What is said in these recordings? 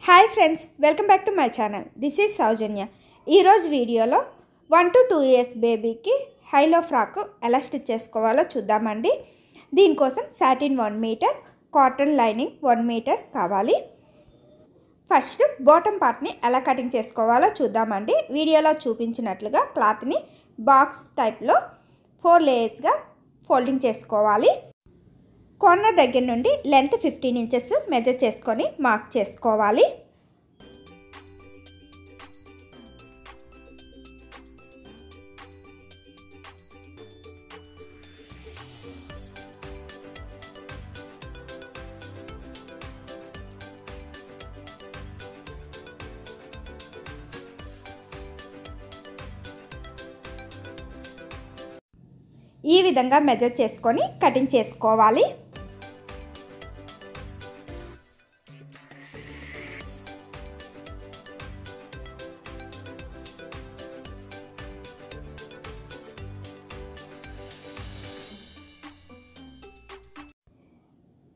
Hi friends, welcome back to my channel. This is Soujanya. ఈరోజు వీడియోలో 1 to 2 years బేబీకి హైలో ఫ్రాక్ ఎలా స్టిచ్ చేసుకోవాలో చూద్దామండి. దీనికోసం satin 1 metre, cotton lining 1 metre కావాలి. ఫస్ట్ బాటమ్ పార్ట్ని ఎలా కటింగ్ చేసుకోవాలో చూద్దామండి. వీడియోలో చూపించినట్లుగా క్లాత్ని బాక్స్ టైప్లో 4 లేయర్స్గా ఫోల్డింగ్ చేసుకోవాలి. కార్నర్ దగ్గర నుండి లెంత్ 15 ఇంచెస్ మెజర్ చేసుకొని మార్క్ చేసుకోవాలి. ఈ విధంగా మెజర్ చేసుకొని కటింగ్ చేసుకోవాలి.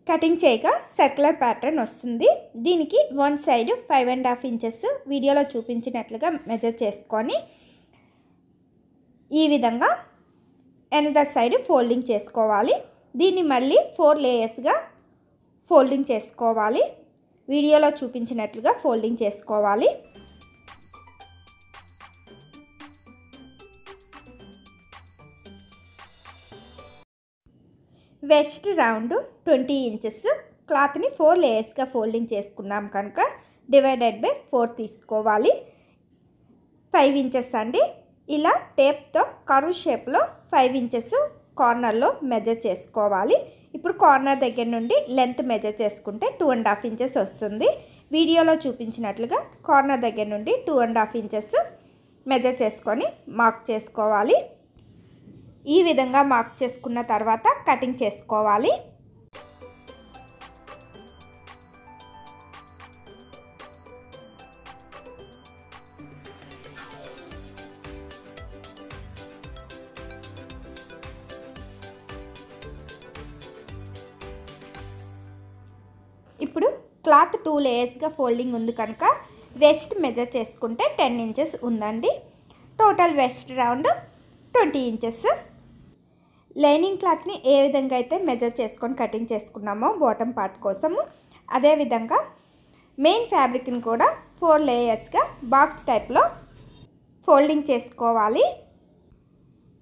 కటింగ్ చేయగా సర్క్యులర్ ప్యాటర్న్ వస్తుంది. దీనికి వన్ సైడ్ 5.5 ఇంచెస్ వీడియోలో చూపించినట్లుగా మెజర్ చేసుకొని ఈ విధంగా ఎనదర్ సైడ్ ఫోల్డింగ్ చేసుకోవాలి. దీన్ని మళ్ళీ 4 లేయర్స్గా ఫోల్డింగ్ చేసుకోవాలి. వీడియోలో చూపించినట్లుగా ఫోల్డింగ్ చేసుకోవాలి. వెస్ట్ రౌండ్ 20 ఇంచెస్ క్లాత్ని 4 లేయర్స్గా ఫోల్డింగ్ చేసుకున్నాం కనుక డివైడెడ్ బై 4 తీసుకోవాలి. 5 ఇంచెస్ అండి. ఇలా టేప్తో కర్వ్ షేప్లో 5 ఇంచెస్ కార్నర్లో మెజర్ చేసుకోవాలి. ఇప్పుడు కార్నర్ దగ్గర నుండి లెంత్ మెజర్ చేసుకుంటే 2.5 ఇంచెస్ వస్తుంది. వీడియోలో చూపించినట్లుగా కార్నర్ దగ్గర నుండి 2.5 ఇంచెస్ మెజర్ చేసుకొని మార్క్ చేసుకోవాలి. ఈ విధంగా మార్క్ చేసుకున్న తర్వాత కటింగ్ చేసుకోవాలి. ఇప్పుడు క్లాత్ 2 లేయర్స్గా ఫోల్డింగ్ ఉంది కనుక వెస్ట్ మెజర్ చేసుకుంటే 10 ఇంచెస్ ఉందండి. Total west round 20 inches. Lining క్లాత్ని ఏ విధంగా అయితే మెజర్ చేసుకొని కటింగ్ చేసుకున్నామో బాటమ్ పార్ట్ కోసము, అదేవిధంగా మెయిన్ ఫ్యాబ్రిక్ని కూడా 4 లేయర్స్గా బాక్స్ టైప్లో ఫోల్డింగ్ చేసుకోవాలి.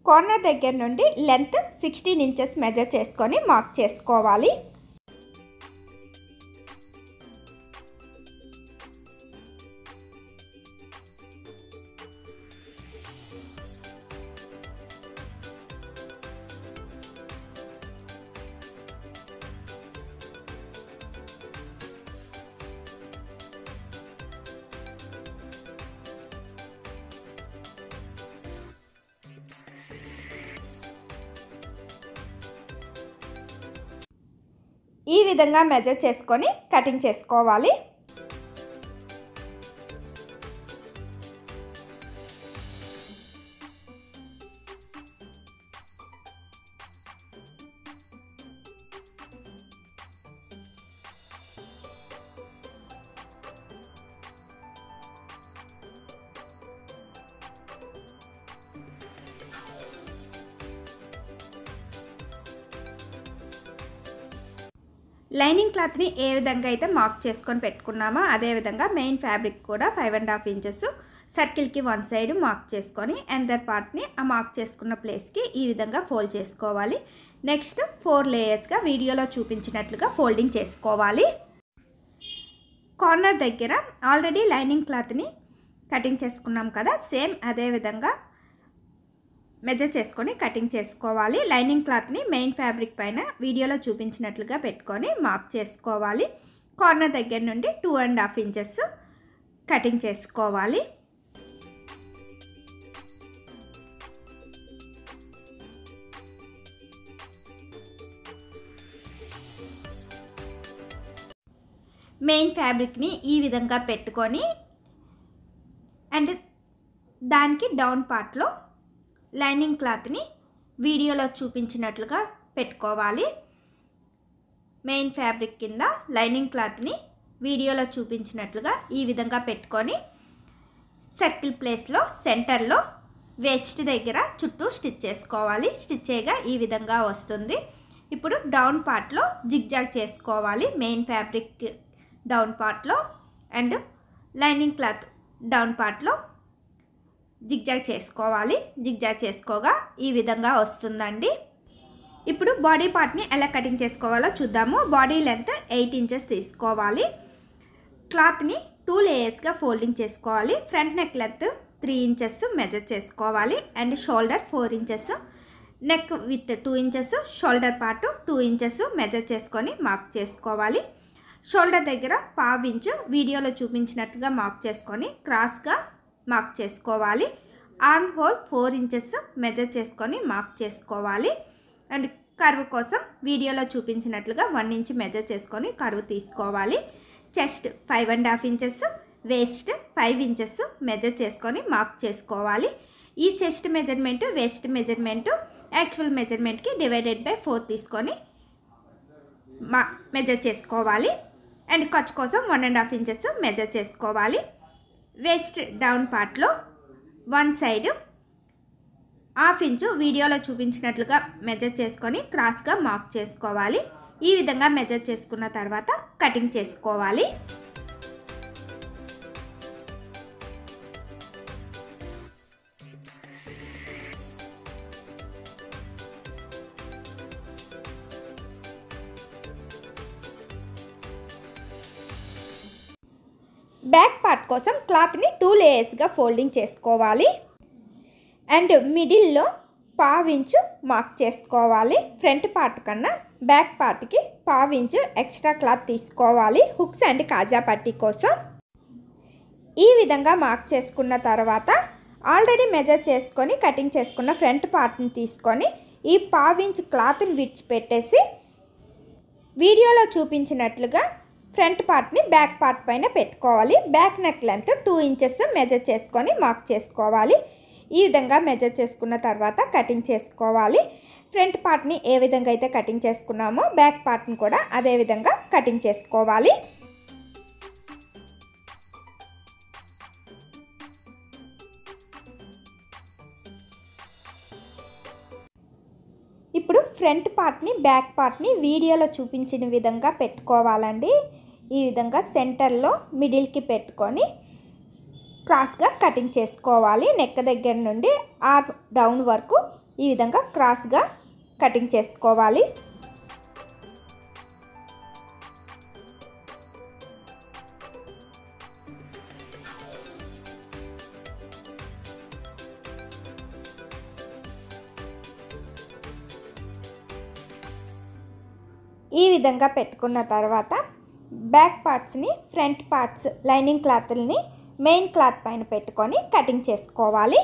కార్నర్ దగ్గర నుండి లెంత్ 16 ఇంచెస్ మెజర్ చేసుకొని మార్క్ చేసుకోవాలి. ఈ విధంగా మెజర్ చేసుకొని కటింగ్ చేసుకోవాలి. లైనింగ్ క్లాత్ని ఏ విధంగా అయితే మార్క్ చేసుకొని పెట్టుకున్నామో అదేవిధంగా మెయిన్ ఫ్యాబ్రిక్ కూడా 5.5 ఇంచెస్ సర్కిల్కి 1 సైడ్ మార్క్ చేసుకొని అండర్ పార్ట్ని ఆ మార్క్ చేసుకున్న ప్లేస్కి ఈ విధంగా ఫోల్డ్ చేసుకోవాలి. నెక్స్ట్ 4 లేయర్స్గా వీడియోలో చూపించినట్లుగా ఫోల్డింగ్ చేసుకోవాలి. కార్నర్ దగ్గర ఆల్రెడీ లైనింగ్ క్లాత్ని కటింగ్ చేసుకున్నాం కదా, సేమ్ అదే విధంగా మెజర్ చేసుకొని కటింగ్ చేసుకోవాలి. లైనింగ్ క్లాత్ని మెయిన్ ఫ్యాబ్రిక్ పైన వీడియోలో చూపించినట్లుగా పెట్టుకొని మార్క్ చేసుకోవాలి. కార్నర్ దగ్గర నుండి 2.5 ఇంచెస్ కటింగ్ చేసుకోవాలి. మెయిన్ ఫ్యాబ్రిక్ని ఈ విధంగా పెట్టుకొని అండ్ దానికి డౌన్ పార్ట్లో లైనింగ్ క్లాత్ని వీడియోలో చూపించినట్లుగా పెట్టుకోవాలి. మెయిన్ ఫ్యాబ్రిక్ కింద లైనింగ్ క్లాత్ని వీడియోలో చూపించినట్లుగా ఈ విధంగా పెట్టుకొని సర్కిల్ ప్లేస్లో సెంటర్లో వేస్ట్ దగ్గర చుట్టూ స్టిచ్ చేసుకోవాలి. స్టిచ్ చేయగా ఈ విధంగా వస్తుంది. ఇప్పుడు డౌన్ పార్ట్లో జిగ్జాగ్ చేసుకోవాలి. మెయిన్ ఫ్యాబ్రిక్ డౌన్ పార్ట్లో అండ్ లైనింగ్ క్లాత్ డౌన్ పార్ట్లో జిగ్జాగ్ చేసుకోవాలి. జిగ్జాగ్ చేసుకోగా ఈ విధంగా వస్తుందండి. ఇప్పుడు బాడీ పార్ట్ని ఎలా కటింగ్ చేసుకోవాలో చూద్దాము. బాడీ లెంత్ 8 ఇంచెస్ తీసుకోవాలి. క్లాత్ని 2 లేయర్స్గా ఫోల్డింగ్ చేసుకోవాలి. Front neck length 3 inches measure చేసుకోవాలి and shoulder 4 inches, neck width 2 inches, shoulder part 2 inches measure చేసుకొని మార్క్ చేసుకోవాలి. షోల్డర్ దగ్గర 1/2 ఇంచు వీడియోలో చూపించినట్టుగా మార్క్ చేసుకొని క్రాస్గా మార్క్ చేసుకోవాలి. ఆర్మ్ హోల్ 4 ఇంచెస్ మెజర్ చేసుకొని మార్క్ చేసుకోవాలి. అండ్ కర్వ్ కోసం వీడియోలో చూపించినట్లుగా 1 ఇంచ్ మెజర్ చేసుకొని కర్వ్ తీసుకోవాలి. Chest 5.5 inches, waist 5 inches measure చేసుకొని మార్క్ చేసుకోవాలి. ఈ chest measurement waist measurement actual మెజర్మెంట్కి డివైడెడ్ బై 4 తీసుకొని మెజర్ చేసుకోవాలి. అండ్ ఖర్చు కోసం 1.5 ఇంచెస్ మెజర్ చేసుకోవాలి. వేస్ట్ డౌన్ పార్ట్లో 1 సైడ్ 1/2 ఇంచు వీడియోలో చూపించినట్లుగా మెజర్ చేసుకొని క్రాస్గా మార్క్ చేసుకోవాలి. ఈ విధంగా మెజర్ చేసుకున్న తర్వాత కటింగ్ చేసుకోవాలి. బ్యాక్ పార్ట్ కోసం క్లాత్ని 2 లేయర్స్గా ఫోల్డింగ్ చేసుకోవాలి అండ్ మిడిల్లో 1/2 ఇంచు మార్క్ చేసుకోవాలి. ఫ్రంట్ పార్ట్ కన్నా బ్యాక్ పార్ట్కి 1/2 ఇంచు ఎక్స్ట్రా క్లాత్ తీసుకోవాలి హుక్స్ అండ్ కాజా పట్టీ కోసం. ఈ విధంగా మార్క్ చేసుకున్న తర్వాత ఆల్రెడీ మెజర్ చేసుకొని కటింగ్ చేసుకున్న ఫ్రంట్ పార్ట్ని తీసుకొని ఈ 1/2 ఇంచు క్లాత్ని విడిచిపెట్టేసి వీడియోలో చూపించినట్లుగా ఫ్రంట్ పార్ట్ని బ్యాక్ పార్ట్ పైన పెట్టుకోవాలి. Back neck length 2 inches measure చేసుకొని మార్క్ చేసుకోవాలి. ఈ విధంగా మెజర్ చేసుకున్న తర్వాత కటింగ్ చేసుకోవాలి. ఫ్రంట్ పార్ట్ని ఏ విధంగా అయితే కటింగ్ చేసుకున్నామో బ్యాక్ పార్ట్ని కూడా అదే విధంగా కటింగ్ చేసుకోవాలి. ఇప్పుడు ఫ్రంట్ పార్ట్ని బ్యాక్ పార్ట్ని వీడియోలో చూపించిన విధంగా పెట్టుకోవాలండి. ఈ విధంగా సెంటర్లో మిడిల్కి పెట్టుకొని క్రాస్గా కటింగ్ చేసుకోవాలి. నెక్ దగ్గర నుండి ఆర్మ్ డౌన్ వరకు ఈ విధంగా క్రాస్గా కటింగ్ చేసుకోవాలి. ఈ విధంగా పెట్టుకున్న తర్వాత బ్యాక్ పార్ట్స్ని ఫ్రంట్ పార్ట్స్ లైనింగ్ క్లాత్ని మెయిన్ క్లాత్ పైన పెట్టుకొని కటింగ్ చేసుకోవాలి.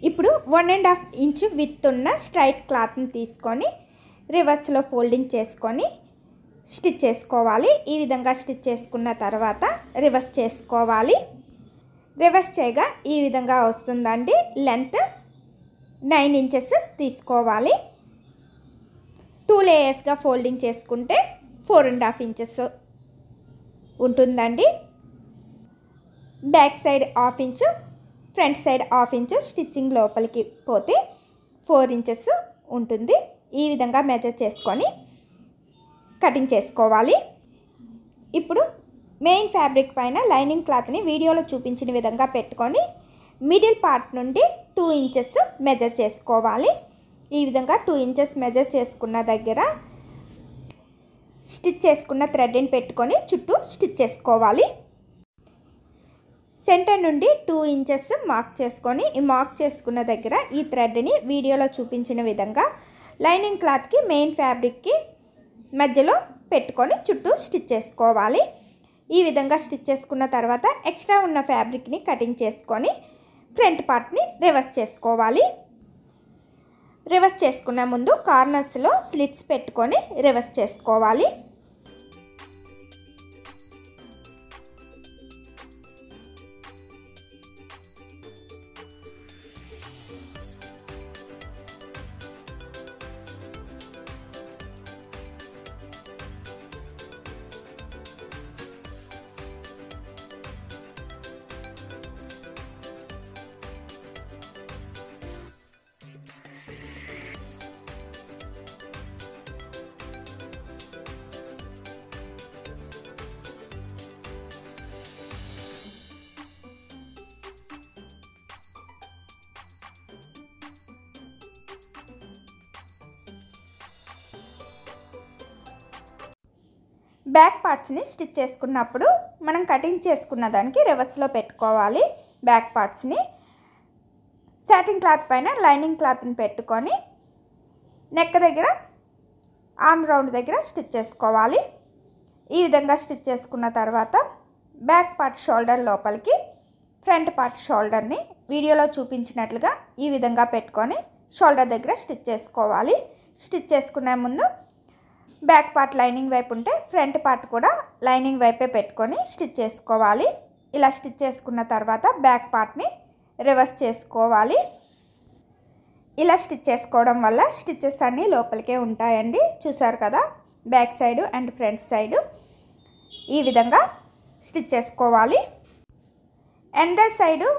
ఇప్పుడు 1.5 ఇంచు విత్ ఉన్న స్ట్రైట్ క్లాత్ని తీసుకొని రివర్స్లో ఫోల్డింగ్ చేసుకొని స్టిచ్ చేసుకోవాలి. ఈ విధంగా స్టిచ్ చేసుకున్న తర్వాత రివర్స్ చేసుకోవాలి. రివర్స్ చేయగా ఈ విధంగా వస్తుందండి. లెంత్ 9 ఇంచెస్ తీసుకోవాలి. 2 లేయర్స్గా ఫోల్డింగ్ చేసుకుంటే 4.5 ఇంచెస్ ఉంటుందండి. Back side 1/2 inch, front side 1/2 inch stitching లోపలికి పోతే 4 ఇంచెస్ ఉంటుంది. ఈ విధంగా మెజర్ చేసుకొని కటింగ్ చేసుకోవాలి. ఇప్పుడు మెయిన్ ఫ్యాబ్రిక్ పైన లైనింగ్ క్లాత్ని వీడియోలో చూపించిన విధంగా పెట్టుకొని మిడిల్ పార్ట్ నుండి 2 ఇంచెస్ మెజర్ చేసుకోవాలి. ఈ విధంగా 2 ఇంచెస్ మెజర్ చేసుకున్న దగ్గర స్టిచ్ చేసుకున్న థ్రెడ్ని పెట్టుకొని చుట్టూ స్టిచ్ చేసుకోవాలి. సెంటర్ నుండి 2 ఇంచెస్ మార్క్ చేసుకొని ఈ మార్క్ చేసుకున్న దగ్గర ఈ థ్రెడ్ని వీడియోలో చూపించిన విధంగా లైనింగ్ క్లాత్కి మెయిన్ ఫ్యాబ్రిక్కి మధ్యలో పెట్టుకొని చుట్టూ స్టిచ్ చేసుకోవాలి. ఈ విధంగా స్టిచ్ చేసుకున్న తర్వాత ఎక్స్ట్రా ఉన్న ఫ్యాబ్రిక్ని కటింగ్ చేసుకొని ఫ్రంట్ పార్ట్ని రివర్స్ చేసుకోవాలి. రివర్స్ చేసుకున్న ముందు కార్నర్స్లో స్లిట్స్ పెట్టుకొని రివర్స్ చేసుకోవాలి. బ్యాక్ పార్ట్స్ని స్టిచ్ చేసుకున్నప్పుడు మనం కటింగ్ చేసుకున్న దానికి రివర్స్లో పెట్టుకోవాలి. బ్యాక్ పార్ట్స్ని సాటిన్ క్లాత్ పైన లైనింగ్ క్లాత్ని పెట్టుకొని నెక్ దగ్గర ఆర్మ్ రౌండ్ దగ్గర స్టిచ్ చేసుకోవాలి. ఈ విధంగా స్టిచ్ చేసుకున్న తర్వాత బ్యాక్ పార్ట్ షోల్డర్ లోపలికి ఫ్రంట్ పార్ట్ షోల్డర్ని వీడియోలో చూపించినట్లుగా ఈ విధంగా పెట్టుకొని షోల్డర్ దగ్గర స్టిచ్ చేసుకోవాలి. స్టిచ్ చేసుకునే ముందు బ్యాక్ పార్ట్ లైనింగ్ వైపు ఉంటే ఫ్రంట్ పార్ట్ కూడా లైనింగ్ వైపే పెట్టుకొని స్టిచ్ చేసుకోవాలి. ఇలా స్టిచ్ చేసుకున్న తర్వాత బ్యాక్ పార్ట్ని రివర్స్ చేసుకోవాలి. ఇలా స్టిచ్ చేసుకోవడం వల్ల స్టిచెస్ అన్నీ లోపలికే ఉంటాయండి. చూసారు కదా, back side and front side ఈ విధంగా స్టిచ్ చేసుకోవాలి. అండర్ సైడు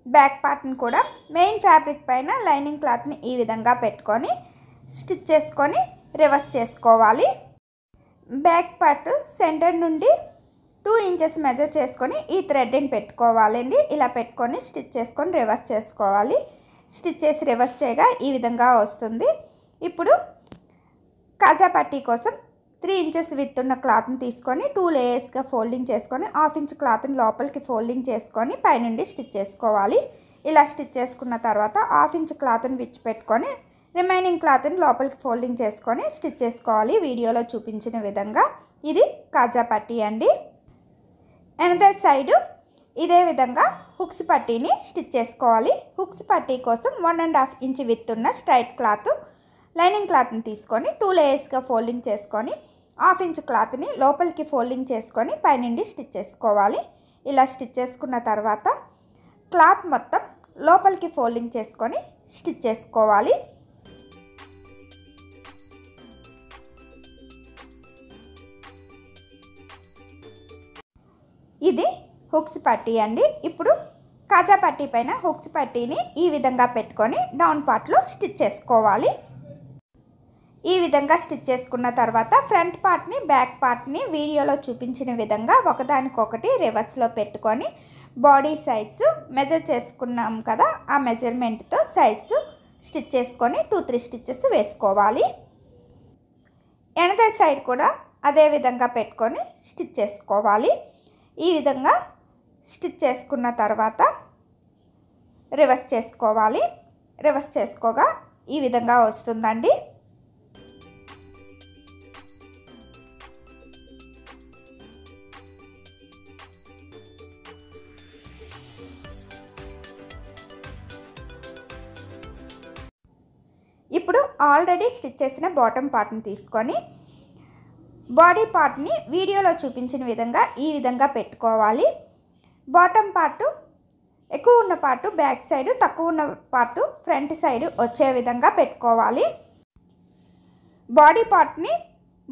బ్యాక్ పార్ట్ని కూడా మెయిన్ ఫ్యాబ్రిక్ పైన లైనింగ్ క్లాత్ని ఈ విధంగా పెట్టుకొని స్టిచ్ చేసుకొని రివర్స్ చేసుకోవాలి. బ్యాక్ పార్ట్ సెంటర్ నుండి 2 ఇంచెస్ మెజర్ చేసుకొని ఈ థ్రెడ్ని పెట్టుకోవాలండి. ఇలా పెట్టుకొని స్టిచ్ చేసుకొని రివర్స్ చేసుకోవాలి. స్టిచ్ చేసి రివర్స్ చేయగా ఈ విధంగా వస్తుంది. ఇప్పుడు కాజా పట్టీ కోసం 3 ఇంచెస్ విత్ ఉన్న క్లాత్ని తీసుకొని 2 లేయర్స్గా ఫోల్డింగ్ చేసుకొని 1/2 ఇంచ్ క్లాత్ని లోపలికి ఫోల్డింగ్ చేసుకొని పైనుండి స్టిచ్ చేసుకోవాలి. ఇలా స్టిచ్ చేసుకున్న తర్వాత 1/2 ఇంచ్ క్లాత్ని విడిచిపెట్టుకొని రిమైనింగ్ క్లాత్ని లోపలికి ఫోల్డింగ్ చేసుకొని స్టిచ్ చేసుకోవాలి. వీడియోలో చూపించిన విధంగా ఇది కాజా పట్టీ అండి. అనదర్ సైడు ఇదే విధంగా హుక్స్ పట్టీని స్టిచ్ చేసుకోవాలి. హుక్స్ పట్టీ కోసం 1.5 ఇంచ్ విత్ ఉన్న స్ట్రైట్ క్లాత్ లైనింగ్ క్లాత్ని తీసుకొని 2 లేయర్స్గా ఫోల్డింగ్ చేసుకొని 1/2 ఇంచ్ క్లాత్ని లోపలికి ఫోల్డింగ్ చేసుకొని పైనుండి స్టిచ్ చేసుకోవాలి. ఇలా స్టిచ్ చేసుకున్న తర్వాత క్లాత్ మొత్తం లోపలికి ఫోల్డింగ్ చేసుకొని స్టిచ్ చేసుకోవాలి. ఇది హుక్స్ పట్టీ అండి. ఇప్పుడు కాజా పట్టీ పైన హుక్స్ పట్టీని ఈ విధంగా పెట్టుకొని డౌన్ పార్ట్లో స్టిచ్ చేసుకోవాలి. ఈ విధంగా స్టిచ్ చేసుకున్న తర్వాత ఫ్రంట్ పార్ట్ని బ్యాక్ పార్ట్ని వీడియోలో చూపించిన విధంగా ఒకదానికొకటి రివర్స్లో పెట్టుకొని బాడీ సైజ్ మెజర్ చేసుకున్నాం కదా, ఆ మెజర్మెంట్తో సైజు స్టిచ్ చేసుకొని 2-3 స్టిచ్చెస్ వేసుకోవాలి. ఎనదర్ సైడ్ కూడా అదే విధంగా పెట్టుకొని స్టిచ్ చేసుకోవాలి. ఈ విధంగా స్టిచ్ చేసుకున్న తర్వాత రివర్స్ చేసుకోవాలి. రివర్స్ చేసుకోగా ఈ విధంగా వస్తుందండి. ఇప్పుడు ఆల్రెడీ స్టిచ్ చేసిన బాటమ్ పార్ట్ని తీసుకొని బాడీ పార్ట్ని వీడియోలో చూపించిన విధంగా ఈ విధంగా పెట్టుకోవాలి. బాటమ్ పార్టు ఎక్కువ ఉన్న పార్టు బ్యాక్ సైడ్, తక్కువ ఉన్న పార్టు ఫ్రంట్ సైడ్ వచ్చే విధంగా పెట్టుకోవాలి. బాడీ పార్ట్ని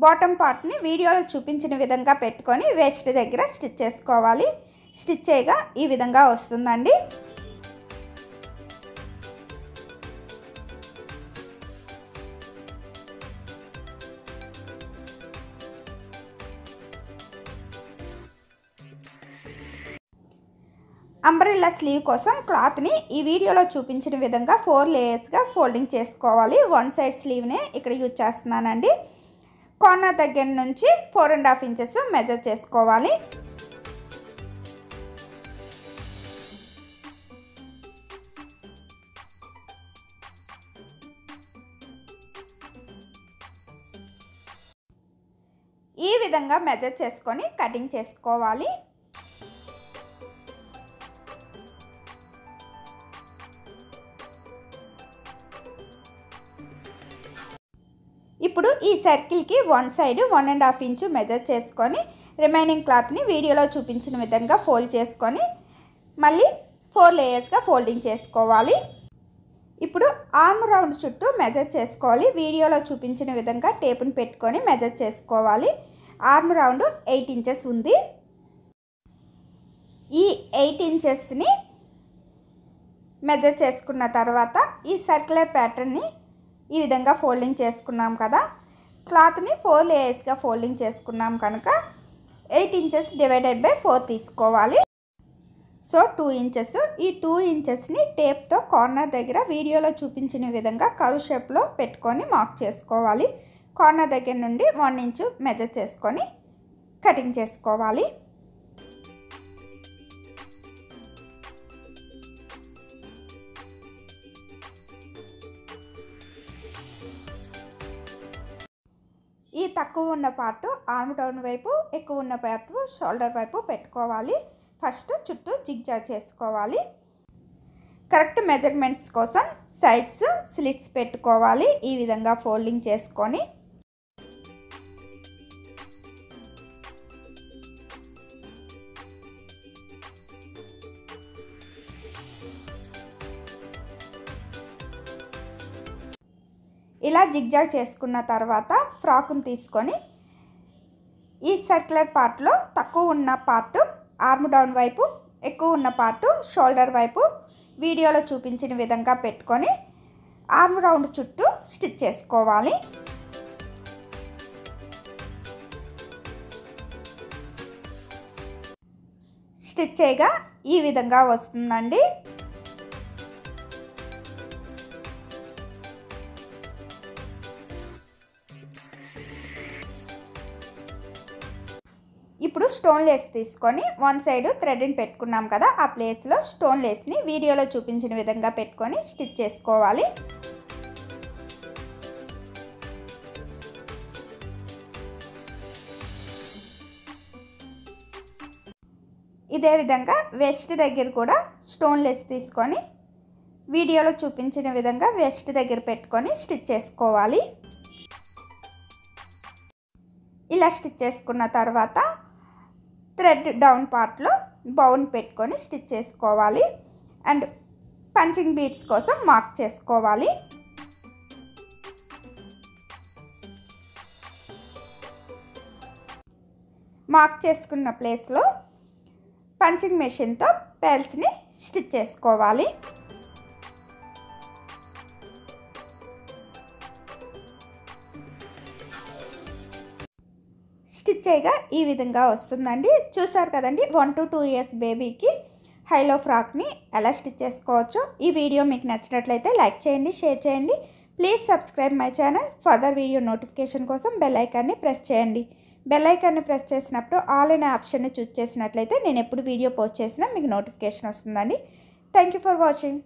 బాటమ్ పార్ట్ని వీడియోలో చూపించిన విధంగా పెట్టుకొని వేస్ట్ దగ్గర స్టిచ్ చేసుకోవాలి. స్టిచ్ చేయగా ఈ విధంగా వస్తుందండి. అంబ్రెల్లా స్లీవ్ కోసం క్లాత్ని ఈ వీడియోలో చూపించిన విధంగా 4 లేయర్స్గా ఫోల్డింగ్ చేసుకోవాలి. 1 సైడ్ స్లీవ్నే ఇక్కడ యూజ్ చేస్తున్నానండి. కార్నర్ దగ్గర నుంచి 4.5 ఇంచెస్ మెజర్ చేసుకోవాలి. ఈ విధంగా మెజర్ చేసుకొని కటింగ్ చేసుకోవాలి. ఇప్పుడు ఈ సర్కిల్కి 1 సైడ్ 1.5 ఇంచు మెజర్ చేసుకొని రిమైనింగ్ క్లాత్ని వీడియోలో చూపించిన విధంగా ఫోల్డ్ చేసుకొని మళ్ళీ 4 లేయర్స్గా ఫోల్డింగ్ చేసుకోవాలి. ఇప్పుడు ఆర్మ్ రౌండ్ చుట్టూ మెజర్ చేసుకోవాలి. వీడియోలో చూపించిన విధంగా టేపుని పెట్టుకొని మెజర్ చేసుకోవాలి. ఆర్మ్ రౌండ్ 8 ఇంచెస్ ఉంది. ఈ 8 ఇంచెస్ని మెజర్ చేసుకున్న తర్వాత ఈ సర్క్యులర్ ప్యాటర్న్ని ఈ విధంగా ఫోల్డింగ్ చేసుకున్నాం కదా, క్లాత్ని 4 లేయర్స్గా ఫోల్డింగ్ చేసుకున్నాం కనుక 8 ఇంచెస్ డివైడెడ్ బై 4 తీసుకోవాలి. So 2 inches. ఈ 2 ఇంచెస్ని టేప్తో కార్నర్ దగ్గర వీడియోలో చూపించిన విధంగా కర్వ్ షేప్లో పెట్టుకొని మార్క్ చేసుకోవాలి. కార్నర్ దగ్గర నుండి 1 ఇంచు మెజర్ చేసుకొని కటింగ్ చేసుకోవాలి. ఈ తక్కువ ఉన్న పార్ట్ ఆర్మ్ డౌన్ వైపు, ఎక్కువ ఉన్న పార్ట్ షోల్డర్ వైపు పెట్టుకోవాలి. ఫస్ట్ చుట్టూ జిగ్జాగ్ చేసుకోవాలి. కరెక్ట్ మెజర్మెంట్స్ కోసం సైడ్స్ స్లిట్స్ పెట్టుకోవాలి. ఈ విధంగా ఫోల్డింగ్ చేసుకొని ఇలా జిగ్జాగ్ చేసుకున్న తర్వాత ఫ్రాక్ని తీసుకొని ఈ సర్క్యులర్ పార్ట్లో తక్కువ ఉన్న పార్ట్ ఆర్మ్ డౌన్ వైపు, ఎక్కువ ఉన్న పార్ట్ షోల్డర్ వైపు వీడియోలో చూపించిన విధంగా పెట్టుకొని ఆర్మ్ రౌండ్ చుట్టూ స్టిచ్ చేసుకోవాలి. స్టిచ్ చేయగా ఈ విధంగా వస్తుందండి. ఇప్పుడు స్టోన్ లేస్ తీసుకొని 1 సైడ్ థ్రెడ్ని పెట్టుకున్నాం కదా, ఆ ప్లేస్లో స్టోన్ లేస్ని వీడియోలో చూపించిన విధంగా పెట్టుకొని స్టిచ్ చేసుకోవాలి. ఇదే విధంగా వెస్ట్ దగ్గర కూడా స్టోన్ లేస్ తీసుకొని వీడియోలో చూపించిన విధంగా వెస్ట్ దగ్గర పెట్టుకొని స్టిచ్ చేసుకోవాలి. ఇలా స్టిచ్ చేసుకున్న తర్వాత థ్రెడ్ డౌన్ పార్ట్లో బౌన్ పెట్టుకొని స్టిచ్ చేసుకోవాలి. అండ్ పంచింగ్ బీడ్స్ కోసం మార్క్ చేసుకోవాలి. మార్క్ చేసుకున్న ప్లేస్లో పంచింగ్ మెషిన్తో పెల్స్ని స్టిచ్ చేసుకోవాలి. స్టిచ్ చేయగా ఈ విధంగా వస్తుందండి. చూసారు కదండి, 1 to 2 years బేబీకి హైలో ఫ్రాక్ని ఎలా స్టిచ్ చేసుకోవచ్చో. ఈ వీడియో మీకు నచ్చినట్లయితే లైక్ చేయండి, షేర్ చేయండి. Please subscribe my channel. Further video notification కోసం బెల్ ఐకాన్ని ప్రెస్ చేయండి. బెల్ ఐకాన్ని ప్రెస్ చేసినప్పుడు ఆల్ అనే ఆప్షన్ని చూస్ చేసినట్లయితే నేను ఎప్పుడు వీడియో పోస్ట్ చేసినా మీకు నోటిఫికేషన్ వస్తుందండి. Thank you for watching.